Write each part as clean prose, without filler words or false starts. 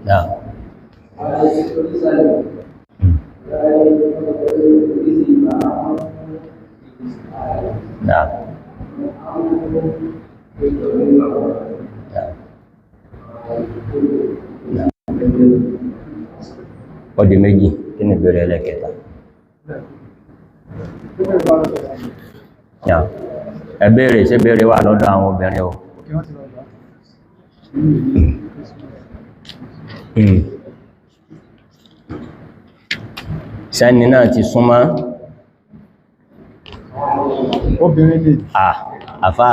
Nah. Nah. Ọdí méjì, kí ni ìbéèrè ẹlẹ́kẹta? Ẹbéèrè ṣé béèrè wà lọ́dọ̀ àwọn obìnrin o. Sẹ́ni náà ti súnmọ́. Obìnrin lè. Àfá,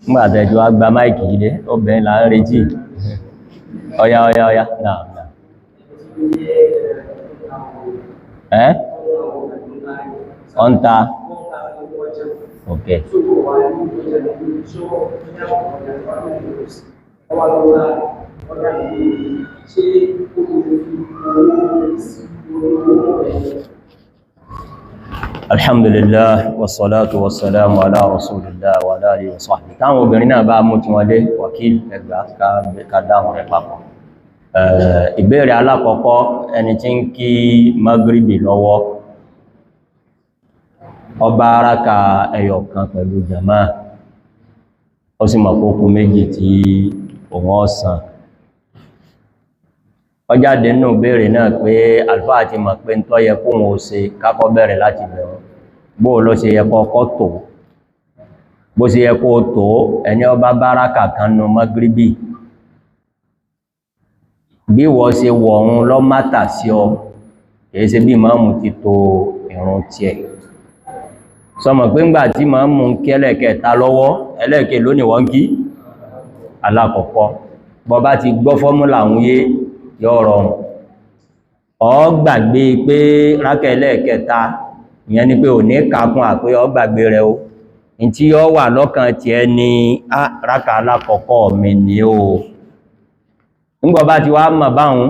nígbàtẹ̀jú wá gba máìkì jíde, obìnrin là ń retí. Ọya, náà. Ọ́ntá. Okay. Alhamdulillah, wassalatu wassalamu ala rasulillah wa ala alihi wa sahbihi. Táwọn obìnrin náà bá mú tí wọ́n dé, wàkíl ẹgbà ká dáhùn rẹ̀ papọ̀. Ìbéèrè alákọ̀ọ́kọ́, ẹni tí ń kí magribi lọ́wọ́, ọba araka ẹyọ kan pẹ̀lú jama, ó sì mọ̀ kókù méjì tí òun ọ̀sán. Ó jáde nínú ìbéèrè náà pé àlùfáà ti mọ̀ pé ń tọ́ yẹ kóhun ó ṣe kákọ́ bẹ̀rẹ̀ láti bẹ̀rẹ̀. Bó ló ṣe yẹ kọ́kọ́ tó, bó ṣe yẹ kó tó ẹni ọba báraka kan nù magribi, bí wọ́n ṣe wọ̀run lọ mátà sí ọ, kìí ṣe bí máàmù ti tó ìrun tiẹ̀. Sọmọ̀ pé ńgbà tí máàmù ń kí ẹlẹ́kẹta lọ́wọ́, ẹlẹ́kẹ lónìí wọ́n kí alákọ̀ọ́kọ́, bọ́ bá ti gbọ́ fọ́múlà ń yé yọ́ rọrùn. Ó gbàgbé pé rákà ẹlẹ́kẹta, ìyẹn ni pé ò ní kàákún àpé ó gbàgbé rẹ̀ o. In tí yọ́ wà lọ́kàn tí ẹ ni rákà alákọ̀ọ́kọ́ mi ni o. Ńgbọ́ bá ti wá mọ̀ báhùn,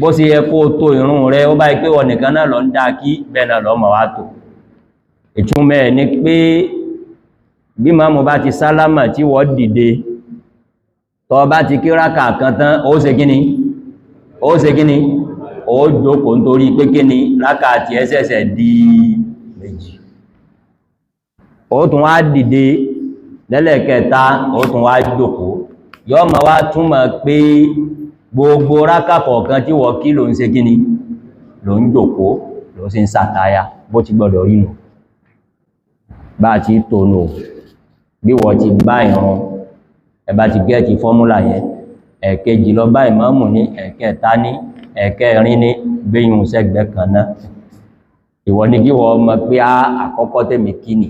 bó ṣe yẹ kó tó ìrun rẹ̀, ó bá ipé wọ nìkan náà lọ ń dá kí bẹ́ẹ̀ náà lọ mọ̀ wá tó. Ìtumọ̀ ni pé bí máàmù bá ti sálámà tí wọ́n dìde, tó bá ti kí rákà kan tán, ó ṣe kíni? Ó jókòó nítorí pé kíni rákà tí ẹ ṣẹ̀ṣẹ̀ di méjì. Ó tún wá dìde lẹ́lẹ́kẹta, ó tún wá jókòó. Yọ́ ma wá túnmọ̀ pé gbogbo rákà kọ̀ọ̀kan tí wọ́n kí ló ń ṣe kíni? Ló ń jókòó, ló sì ń sàtáyà, bó ti gbọdọ̀ rí nù. Bá ti tónù, bí wọ́n ti bá ìran, ẹba ti gẹ́ ti fọ́múlà yẹn, ẹ̀kejì lọ bá ìmáàmù ní, ẹ̀kẹta ní, ẹ̀kẹrin ní, gbéyùn sẹ́gbẹ́ kan náà. Ìwọ ni kí wọ́n mọ̀ pé àkọ́kọ́ tẹ́mi kí ni,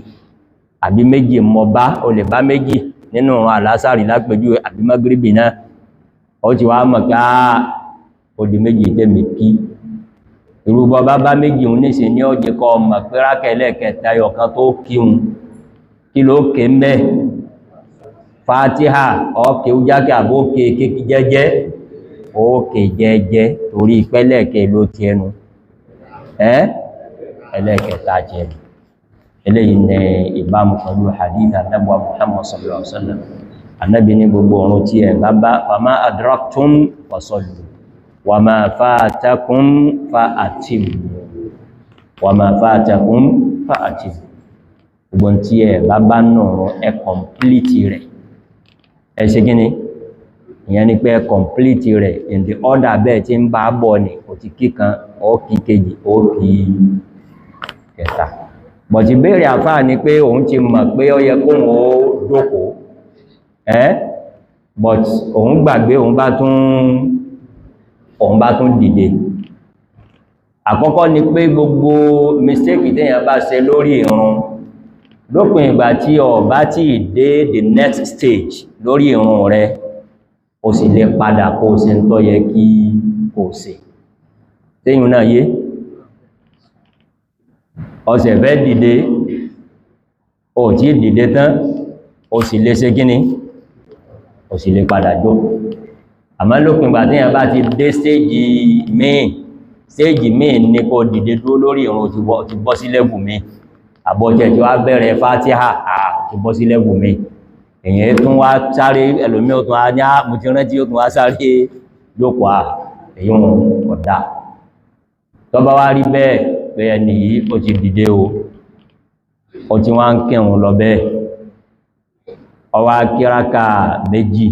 àbí méjì mọ̀ bá, o lè bá méjì nínú ọ̀run àlásàrì lápẹjú àbí magribi náà, ó ti wá mọ̀ pé ó di méjì tẹ́mi kí. Ìrúbọ bá méjì ń níṣe ní ọjẹ́ kọ mọ̀ pé rákà ẹlẹ́kẹta ọ̀kan tó kíhun, kí ló ké mẹ́? Fatiha, ọkè ujákè àbókè kékí jẹ́jẹ́, ókè jẹ́jẹ́ torí pẹ́lẹ̀kẹ́ ló ti ẹnu. Ẹlẹ́kẹta jẹ́. Eléyìí ni ìbámu pẹ̀lú hadith Ànábì Muhammad sallallahu alaihi wasallam. Ànábì ní gbogbo ọ̀run tí ẹ bá bá, fama adraktum fasallu, wa ma fatakum fa'atimu. Wa ma fatakum fa'atimu. Gbogbo tí ẹ bá bá náà ẹ complete rẹ̀. Ẹ ṣe gíní? Ìyẹn ni pé ẹ complete rẹ̀ in the order bẹ́ẹ̀ tí ń bá bọ̀ ní kò ti kíkan, ó kí kejì, ó kí kẹta. Bọ̀tí béèrè àfáà ni pé òun ti mọ̀ pé ó yẹ kóhun ó jókòó. But òun gbàgbé òun bá tún dìde. Àkọ́kọ́ ni pé gbogbo mistake téèyàn bá ṣe lórí ìrun, lópin ìgbà tí ó bá ti dé the next stage lórí ìrun rẹ̀, ó sì lè padà kó ṣe ń tó yẹ kí kó ṣe. Téyìn náà yé? Ọ̀sẹ̀ fẹ́ dìde, ó tí dìde tán, ó sì lè ṣe kíní? Ó sì lè padà jókòó. Àmọ́ lópin ìgbà téèyàn bá ti dé stage míì ní kó dìde dúró lórí ìrun ti bọ́ sí level míì. Àbọ̀jẹ̀ tí wá bẹ̀rẹ̀ Fatiha, ti bọ́ sí level míì. èyàn tún wá sáré ẹlòmí ó tún á ní mo ti rántí ó tún wá sáré jókòó èyí wọn ọ̀dá tó bá wá rí bẹ́ẹ̀ pé ẹni yìí ó ti dìde ó ti wá ń kírun lọ bẹ́ẹ̀ ó wá kí rákà méjì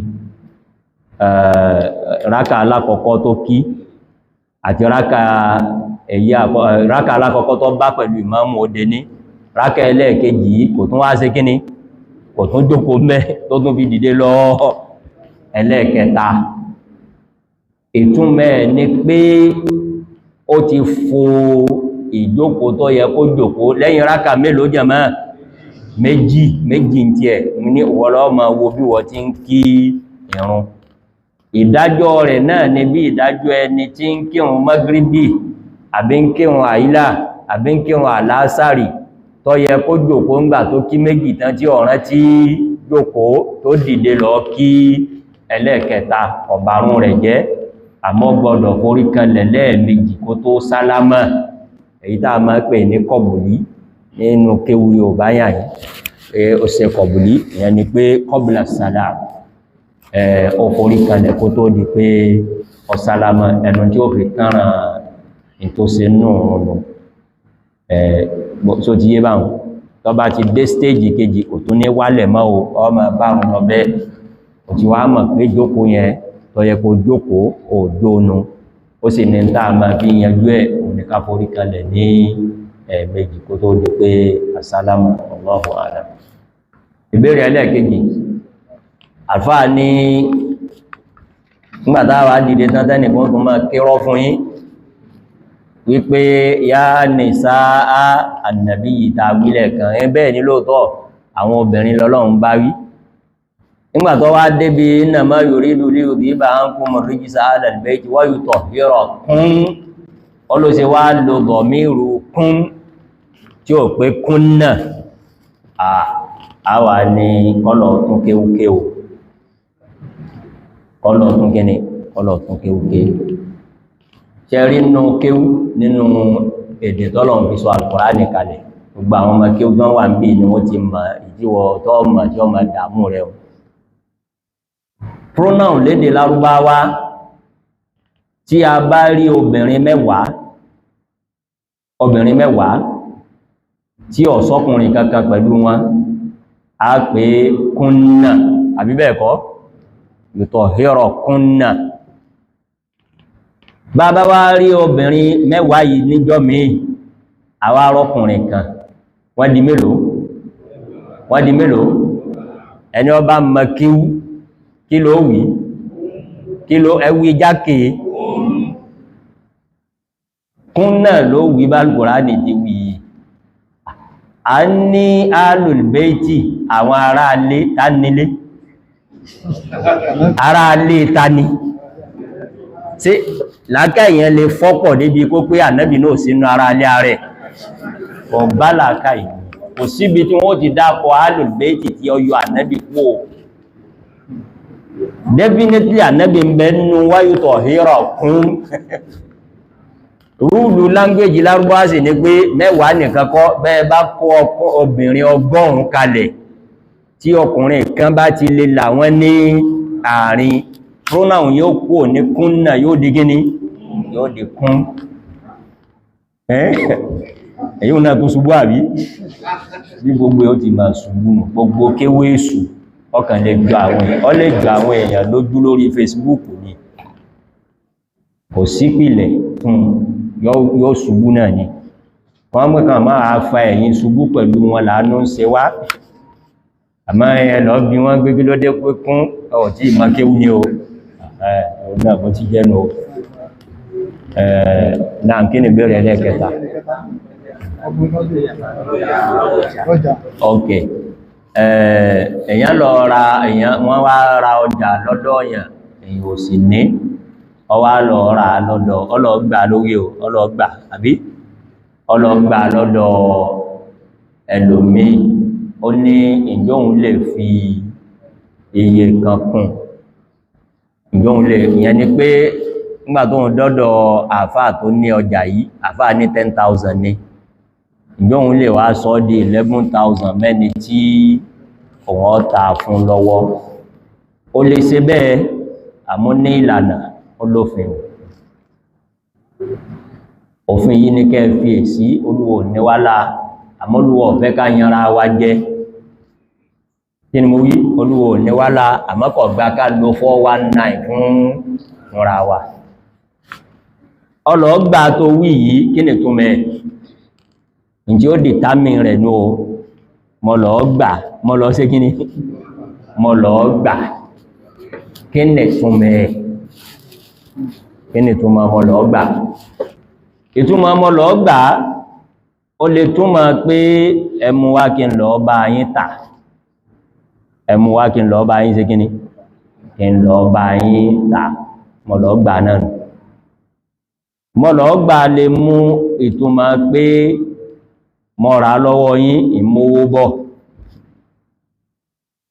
rákà alákọ̀ọ́kọ́ tó kí àti rákà alákọ̀ọ́kọ́ tó bá pẹ̀lú ìmáàmù òde ní rákà ẹlẹ́ẹ̀kejì yìí kò tún wá ṣe kíní kò tún jókòó mẹ́ tó tún fi dìde lọ ẹlẹ́ẹ̀kẹta ìtumẹ̀ ni pé ó ti fo ìjókòó tó yẹ kó jókòó lẹ́yìn rákà mélòó jàmá méjì ń tiẹ̀ ní ìwọ́lọ́ ma wo bí wọ́n ti ń kí ìrun ìdájọ́ rẹ̀ náà ni bí ìdájọ́ ẹni tí ń kírun magribi àbí ń kírun àìlà àbí ń kírun àlásàrì tó yẹ kó jókòó ńgbà tó kí méjì tán tí ọ̀rán tí jókòó tó dìde lọ kí ẹlẹ́ẹ̀kẹta ọ̀bàrún rẹ̀ jẹ́ àmọ́ gbọ́dọ̀ forí kanlẹ̀ lẹ́ẹ̀mejì kó tó sálámà èyí tá a máa pè ní kọbùlí nínú kéwu Yorùbá yàn yìí ó ṣe kọbùlí ìyẹn ni pé kọbùlà sálàm ó forí kanlẹ̀ kó tó di pé ó sálámà ẹnu tí ó fi kánràn ìtòsí nù ọ̀nà so ti yé báwọn tó bá ti dé stéèjì kejì kò tún ní wálẹ̀ mọ́ ọmọ báwọn lọ bẹ́ẹ̀ kò ti wá mọ̀ pé jókòó yẹn tó yẹ kó jókòó òdónú ó sì ní tá a máa fi yanjú ẹ̀ òun ní ká forí kalẹ̀ ní ẹ̀ẹ̀mejì kó tó di pé asálámù Allahu a'lam. Ìbéèrè ẹlẹ́ẹ̀kejì àlùfáà ní nígbà táwa dìde tán tẹ́nìkan tó máa kírọ́ fún yín wípé yá nìsáà ànàbí yìí ta wílẹ̀ kan bẹ́ẹ̀ ní lóòótọ́ àwọn obìnrin lọ́lọ́run bá wí nígbà tó wá débi innama yuridu liyudhiba ankum ar-rijsa ahla al-bayti wa yutahhirakum ọlọ́sẹ̀ wá lo dọ̀míru kún tí ó pé kún náà àwà ní kọ́lọ̀ tún kéwúkéwò kọ́lọ̀ tún kíni kọ́lọ̀ tún kéwúkéwò ṣẹ́rí nínú kéwú nínú èdè tọ́lọ̀ fi sọ Al-Qur'ani kalẹ̀ gbogbo àwọn ọmọ kéwú gan wà ń bí ni wọ́n ti mọ̀ ìdíwọ̀ tọ́ mọ̀ tí ó mọ̀ dààmú rẹ̀ pronoun lédè Lárúbáwá tí a bá rí obìnrin mẹ́wàá tí ó sọ́kùnrin kankan pẹ̀lú wọn a pè kúnnà àbí bẹ́ẹ̀ kọ́ yutahhirakunna bàbá wá rí obìnrin mẹ́wàá yìí níjọ́ míì àwa arọ́kùnrin kan wọ́n di mélòó ẹni ó bá mọ̀ kíw kí ló wí kí ló ẹwí jákè kún náà ló wí bá Al-Qur'ani ti wí a ní alùlbẹ́ẹ̀tì àwọn ará alé tánílé ará alé tání tí láàká ìyẹn lè fọ́pọ̀ débi kó pé ànábì náà sínú ará alé ààrẹ ọ̀bá láàká ìyẹn kò síbi tí wọ́n ti dákọ̀ alùlbẹ́ẹ̀tì tí ó yọ ànábì kú definitely ànábì ń bẹ nínú wa yutahhirakum rúùlù language Lárúbáwá sì ní pé mẹ́wàá nìkan kọ́ bẹ́ẹ̀ bá kó obìnrin 100 kalẹ̀ tí ọkùnrin kan bá ti lè là wọ́n ní àárín pronoun yóò kú ní kúnnà yóò di gíní yóò di kún èyí náà tó ṣubú àbí bí gbogbo ó ti máa ṣubú gbogbo kéwé èṣù ọkàn lè jọ àwọn èèyàn lójú lórí Facebook ni kò sí pìlẹ̀ fún yóò ṣubú náà ni wọ́n mọ́ kàn máa fa ẹ̀yìn ṣubú pẹ̀lú wọn láàánú ń ṣe wá àmọ́ ẹ̀lọ́ bí wọ́n gbé kí ló dé pé kún ọ̀tí ìmọ́kéwú ní o náà bó ti jẹ́nu náà kí ni bẹ̀rẹ̀ ẹlẹ́kẹta ok èyàn lọ ra wọ́n wá ra ọjà lọ́dọ̀ ọ̀yàn èyàn ò sì ní ọwá lọ ra lọ́dọ̀ ọlọ́gbà lórí o ọlọ́gbà àbí ọlọ́gbà lọ́dọ̀ ẹlòmíì ó ní ìjọ́hun lè fi iye kan kún ìjọ́hun lè ìyẹn ni pé nígbà tó ń dọ́dọ̀ àfáà tó ní ọjà yìí àfáà ní 10,000 ní ìjọ́hun lè wá sọ di 11,000 mẹ́ni tí òun ọ̀ta fún lọ́wọ́ ó lè ṣe bẹ́ẹ̀ àmọ́ ní ìlànà olófin òfin yìí ní kẹ́ fi èsí olúwo níwálá àmọ́ olúwo ọ̀fẹ́ ká yanra wa jẹ́ kí ni mo wí olúwo níwálá àmọ́ kò gbà ká lo 419 fúnra wa ọlọ́gbà tó wí yìí kí ni túnmẹ̀ ǹjẹ́ ó dìtámì rẹ̀ ní o mọ́ lọ gbà mọ́ lọ sí kíní mọ́ lọ gbà kí ni túnmẹ̀ kí ni túnmọ̀ mọ́ lọ gbà ìtúnmọ̀ mọ́ lọ gbà ó lè túnmọ̀ pé ẹmú wá kí n lọ bá yín tà ẹmú wá kí n lọ bá yín sí kíní kí n lọ bá yín tà mọ́ lọ gbà náà mọ́ lọ gbà lè mú ìtúnmọ̀ pé mọ́ra lọ́wọ́ yín ìmówó bọ̀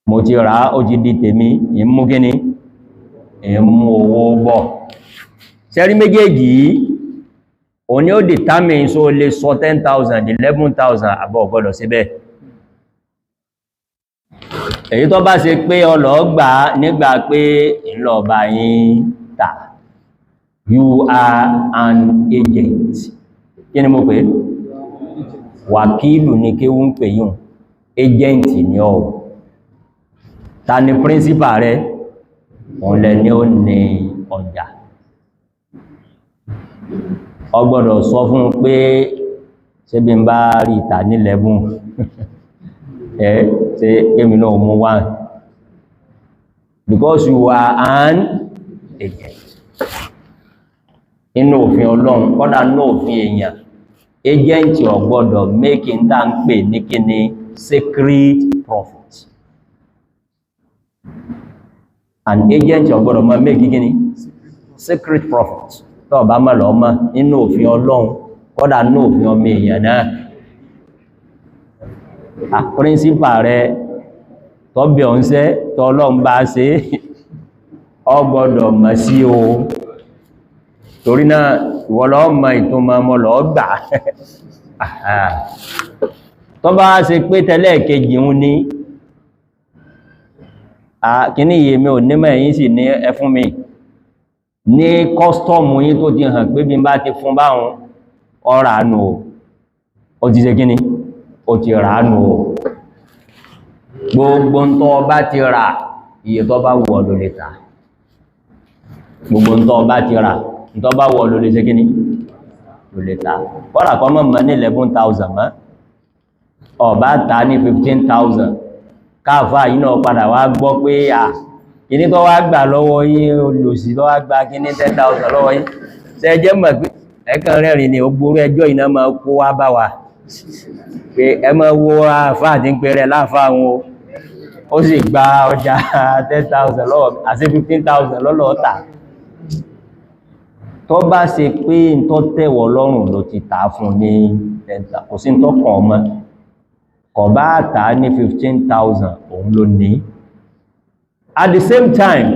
mo ti rà ó ti di tèmi ìmú kíní ìmú owó bọ̀ sẹ́rí méjèèjì yìí òní ó determine so lè sọ 10,000 11,000 àbọ̀ ọ̀gbọ́dọ̀ síbẹ̀ èyí tó bá ṣe pé ọlọ́gbà nígbà pé ìlọ́ọ̀bá yín tà you are an agent kí ni mo pè é wàkílù ní kí wọ́n pè yùn agenti ni ọ́ ta ni principal rẹ̀ òun lẹ ní ó ní ọjà ọ gbọ́dọ̀ sọ fún pé ṣé bí n bá rí ìta ní 11 ṣe kémi náà mú 1 because you are an agent inú òfin Ọlọ́run kọ́dà ní òfin èèyàn agent ò gbọ́dọ̀ make ń dá ń pè ní kíni secret profit an agent ò gbọ́dọ̀ máa make kíni secret profit tó bá má lọ mọ́ nínú òfin Ọlọ́run kọ́dà ní òfin ọmọ èèyàn náà a principal rẹ̀ tọ́bí ọ̀nṣẹ́ tọ́lọ́n bá ṣe ọ gbọ́dọ̀ mọ̀ sí o torí náà ìwọ̀lọ́ ọmọ ìtumọ̀ ọmọ lọ gbà tó bá ṣe pé tẹ́lẹ̀ kejì ń ní kíní iye mi ò nímọ̀ ẹ̀yìn sì ní ẹ fún mi ní kọ́stọ́mù yí tó ti hàn pé bí n bá ti fún báhùn ọ̀rà nù ó ti ṣe kíní ó ti rà nù gbogbo tó bá ti rà iye tó bá wù ló lè tà gbogbo tó bá ti rà tó bá wù ló lè ṣe kíní ló lè tà kọ́rà kọ́ mọ́ ní 11,000 mọ́ ọ̀bá tà ní 15,000 káàfà yìí náà padà wá gbọ́ pé kíní tó wá gbà lọ́wọ́ yín olùsí tó wá gbà kíní 10,000 lọ́wọ́ yín ṣe jẹ́ mọ̀ pé ẹ̀kan rẹ̀rìn ni ogbóró ẹjọ́ iná máa kó wá bá wa pé ẹ máa wo àfáà tí ń pè rẹ̀ láàfáà wọn ó sì gba ọjà 10,000 lọ́wọ́ àti 15,000 lọ́lọ́ tà tó bá ṣe pé ń tọ́ tẹ̀wọ̀ lọ́rùn ló ti tà fún ní 10,000 kò sí ń tọ́ kàn ọmọ kọ̀ bá tà ní 15,000 òun ló ní at the same time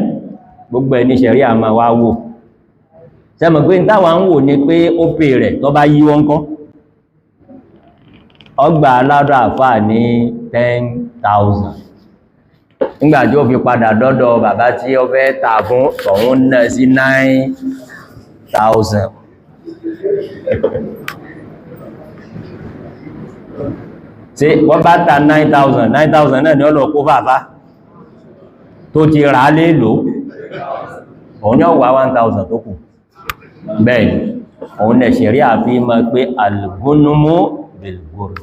gbogbo ẹni ṣẹ̀rí àmà wá wò sẹ́mọ̀ pé táwà ń wò ní pé ó pè rẹ̀ tó bá yí wọ́n kọ́ ọgbà aládọ́ àfà ní 10,000 nígbàtí ó fi padà dọ́dọ̀ bàbá tí ó fẹ́ tà fún ọ̀hún náà sí 9,000 tí wọ́n bá ta 9,000 náà ni ó lọ kó fàfá tó ti rà á lè lò òun yóò wá 1,000 tó kù bẹ́ẹ̀ òun nẹ̀ ṣẹ̀rí àfi mọ́ pé al-gunmu bil-ghurm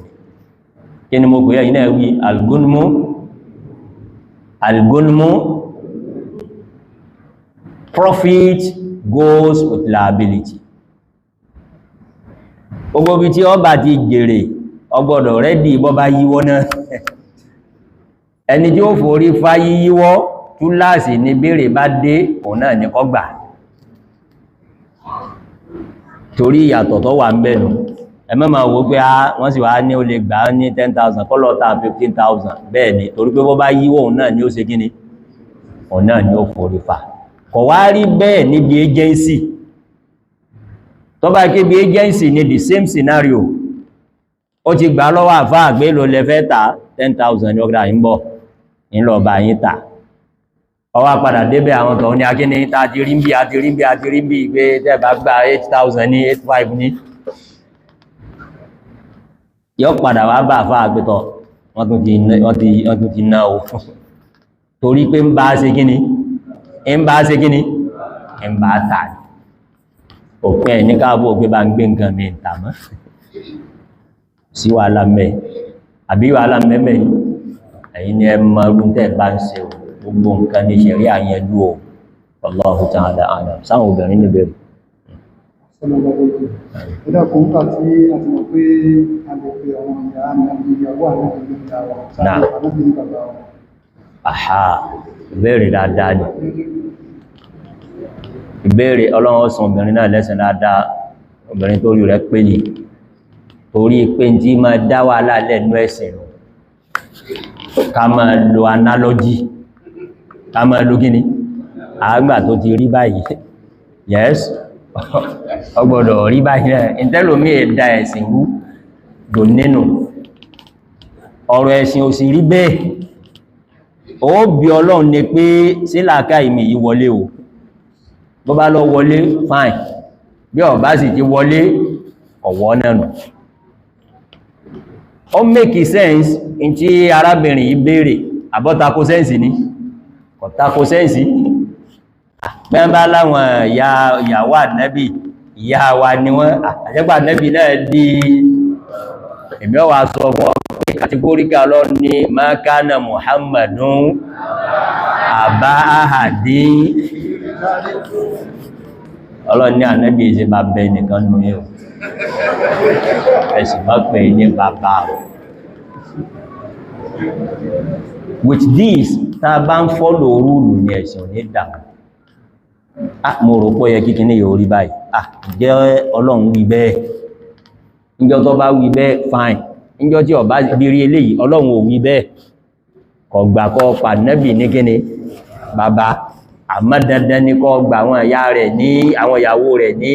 kí ni mo pè yìí náà wí al-gunmu profit goes with liability gbogbo bí tí ó bá ti jèrè ọgbọ́dọ̀ rẹ́dì bọ́ bá yíwọ́ náà ẹni tí ó forí fá yíwọ́ túláàsì ní bèèrè bá dé òun náà ní kó gbà torí ìyàtọ̀ tó wà ń bẹ̀nu ẹmọ́ ma wo pé wọ́n sì wá ní ó lè gbà ní 10,000 kọ́ lọ́ta 15,000 bẹ́ẹ̀ ni torí pé bọ́ bá yíwọ́ òun náà ni ó ṣe kíni òun náà ni ó forí fá kò wá rí bẹ́ẹ̀ níbi agency tó bá ké bí agency ní the same scenario ó ti gbà lọ́wọ́ àfáà gbé ló lẹ́fẹ́ ta 10,000 ní ọgbà ìbọ̀ ńlọ bá yín tà ọwá padà débẹ̀ àwọn tọ̀hún ní akíní àti rí bí pé tẹ́bà gba 8,000 ní 8,500 ní yọ́ padà wá bá fà àgbẹ̀tọ̀ wọ́n tún ti ná o torí pé ń bá ṣe kíní ń bá tà òpin ẹ̀ ní káàbọ̀ pé bá ń gbé nǹkan mi ìtàmọ́ sí wàhálà mẹ́ àbí wàhálà mẹ́mẹ́ ẹ̀yin ni ẹ mọ̀ ọdún tẹ́ bá ń ṣe gbogbo nǹkan ní ṣẹ̀rí àyẹjú o Allahu ta'ala a'lam sáwọn obìnrin ní bẹ̀rẹ̀ ẹ̀dá kòńtà tí a ti mọ̀ pé a lè pe àwọn ìyàwó àwọn ìyàwó àwọn àhá ìbéèrè dáadáa ni ìbéèrè ọlọ́run ọ̀sán obìnrin náà lẹ́sìn dáadáa obìnrin tó rí rẹ̀ pé ní torí pé tí máa dá wàhálà lẹ́nu ẹ̀sìn ká máa lo analogy ká máa lo kíni àgbà tó ti rí báyìí yes ọgbọ̀dọ̀ rí báyìí náà ìtẹ́lòmí ẹ̀dá ẹ̀sìn wú dò nínú ọ̀rọ̀ ẹ̀sìn ò sì rí bẹ́ẹ̀ ó bí ọlọ́run ní pé sílàkà ìmì yìí wọlé o bó bá lọ wọlé fine bí ó bá sì ti wọlé ọ̀wọ́ náà nù ó make sense in tí arábìnrin yìí béèrè àbọ́tako sẹ́ǹsì ní kọ̀tako sẹ́ǹsì pẹ́mbá láwọn ìyàwó ànábì ìyá wa ni wọ́n àjẹ́gbà ànábì náà di èmì ọwà sọ fún ọkùnrin kàtígóríkà lọ ní ma kana Muhammadun àbá ahadin ọlọ́ni ànábì ìṣẹ́ bá bẹ nìkan nù yíò ẹ̀sì bá pè ní bàbá with this tá bá ń fọ́lò rúùlù ní ẹ̀sìn ò ní dàmú mo rò pé yẹ kíkí ní yóò rí báyìí jẹ́ ọlọ́run wí bẹ́ẹ̀ níjọ́ tó bá wí bẹ́ẹ̀ fine níjọ́ tí ọba bí rí eléyìí ọlọ́run ò wí bẹ́ẹ̀ kọ̀gbà kọ́ pa nẹ́bì ní kíni bàbá àmọ́ dandan ní kọ́ gbà àwọn ìyá rẹ̀ ní àwọn ìyàwó rẹ̀ ní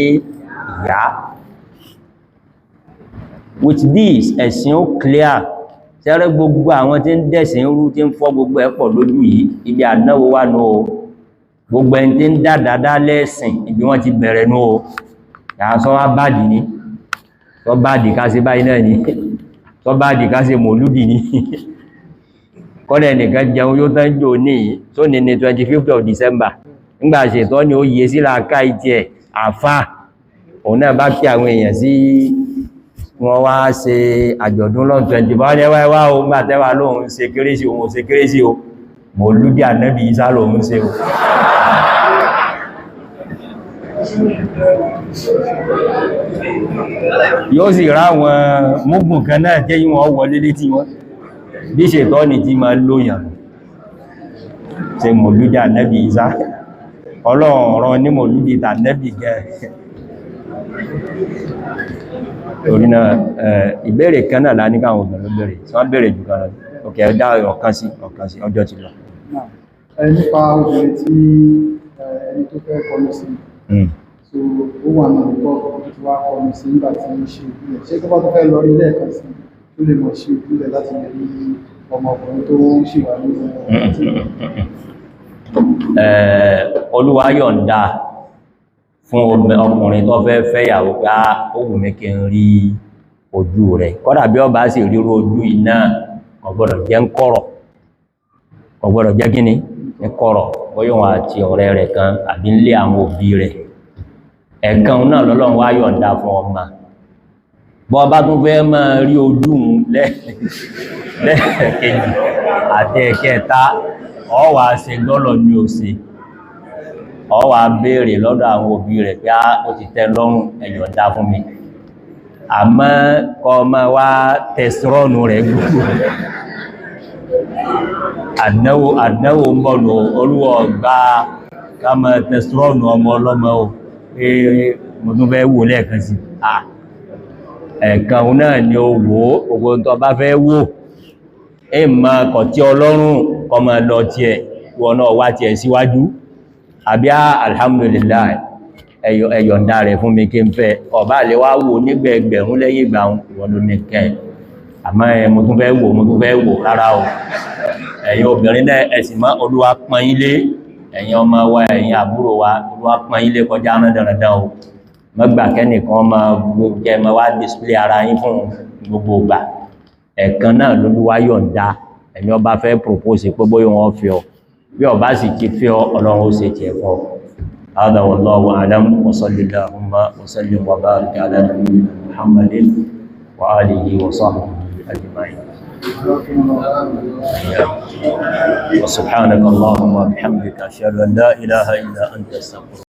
ìyá with this ẹ̀sìn ó clear sẹ́rẹ́ gbogbo àwọn tí ń dẹ̀sìn rú tí ń fọ́ gbogbo ẹ̀pọ̀ lójú yìí ibi àdánwò wà nù o gbogbo ẹni tí ń dáadáa lẹ́sìn ibi wọ́n ti bẹ̀rẹ̀ nù o yàásọ́ wá báàdì ní tọ́ báàdì ká sí báyìí náà ní tọ́ báàdì ká sí mòlúdì ní kọ́lẹ̀ nìkan jẹun yóò tán jò ní tó ní 25th of December nígbà ṣètọ́ ni ó yẹ sí láàká ìtì ẹ̀ àfá òun náà bá kí àwọn èèyàn sí wọ́n wá ṣe àjọ̀dún lọ́n 25 ẹwà o gbà tẹ́wà lóhun ṣe kérésì òun ṣe kérésì o mọ̀lúdí ànábì Ìsá lóhun ṣe o yóò sì rá wọn múgùn kan náà jẹ́ yíwọ̀n wọlé létí wọn bí ṣètọ́ ni tí ma lóyàn ṣe mọ̀lúdí ànábì Ìsá ọlọ́run ní mọ̀lúdí tànábì gẹ́ torí náà ìbéèrè kan náà láníkà àwọn obìnrin béèrè tí wọ́n béèrè jù kan ọkẹ̀ ẹ̀dá ọ̀kan sí ọjọ́ ti lọ nípa obìnrin tí ẹni tó fẹ́ kọlu sí so ó wà náà pọ̀ tí wá kọlu sí nígbà tí ó ṣe ìbílẹ̀ ṣé tó bá tó fẹ́ lọ rí lẹ́ẹ̀kan sí tó lè mọ̀ ṣe ìbílẹ̀ láti lè rí ọmọkùnrin tó ń ṣèwà nínú Olúwa yọ̀ǹda fún ọkùnrin tó fẹ́ fẹ́yàwó pé ó wù mí kí n rí ojú rẹ̀ kódà bí ó bá sì ríro ojú iná kò gbọdọ̀ jẹ́ ń kọ̀rọ̀ kò gbọdọ̀ jẹ́ kíní ní kọ̀rọ̀ bóyá wọn àti ọ̀rẹ́ rẹ̀ kan àbí nílé àwọn òbí rẹ̀ ẹ̀kan náà lọ́lọ́run wá yọ̀ǹda fún ọmọ bọ́ bá tún fẹ́ máa rí ojú lẹ́ẹ̀kejì àti ẹ̀kẹta ó wá ṣe dọ́lọ̀ ní òsè ó wá béèrè lọ́dọ̀ àwọn òbí rẹ̀ pé ó ti tẹ́ lọ́rùn ẹ yọ̀ǹda fún mi àmọ́ kó máa wá tẹ̀sírọ́nù rẹ̀ gbogbo àdánwò ń bọ̀ lọ Olúwa gbà ká máa tẹ̀sírọ́nù ọmọ ọlọ́mọ o pé mo tún fẹ́ wò lẹ́ẹ̀kan sí ẹ̀kan náà ni ó wò ogun tó bá fẹ́ wò ma kọ̀ tí ọlọ́run kọ ma lọ tí ẹ̀ wọ́n náà wá tí ẹ̀ síwájú àbí alhamdulillah ẹ̀yọ̀ǹda rẹ̀ fún mi kí n fẹ́ ọba lè wá wò nígbẹ̀ẹ̀gbẹ̀rún lẹ́yìn ìgbà wọn ló ní kẹ́ àmọ́ mo tún fẹ́ wò rárá o ẹ̀yin obìnrin náà ẹ̀sìn mọ́ Olúwa pọ́n yín lé, ẹ̀yin ọmọ wa ẹ̀yin àbúrò wa Olúwa pọ́n yín lé kọjá rán dandan o mọ́gbà kẹ́nìkan ma jẹ́ ma wá display ara yín fún gbogbo ìgbà ẹ̀kan náà l'Olúwa yọ̀ǹda ẹni ó bá fẹ́ propose pé bóyá wọ́n fẹ́ ọ bí ó bá sì ti fẹ́ ọ Ọlọ́run ó ṣe tiẹ̀ fún ọ. هذا والله أعلم وصلى اللهم وسلم وبارك على نبينا محمد وآله وصحبه أجمعين. وسبحانك اللهم وبحمدك أشهد أن لا إله إلا أنت أستغفرك.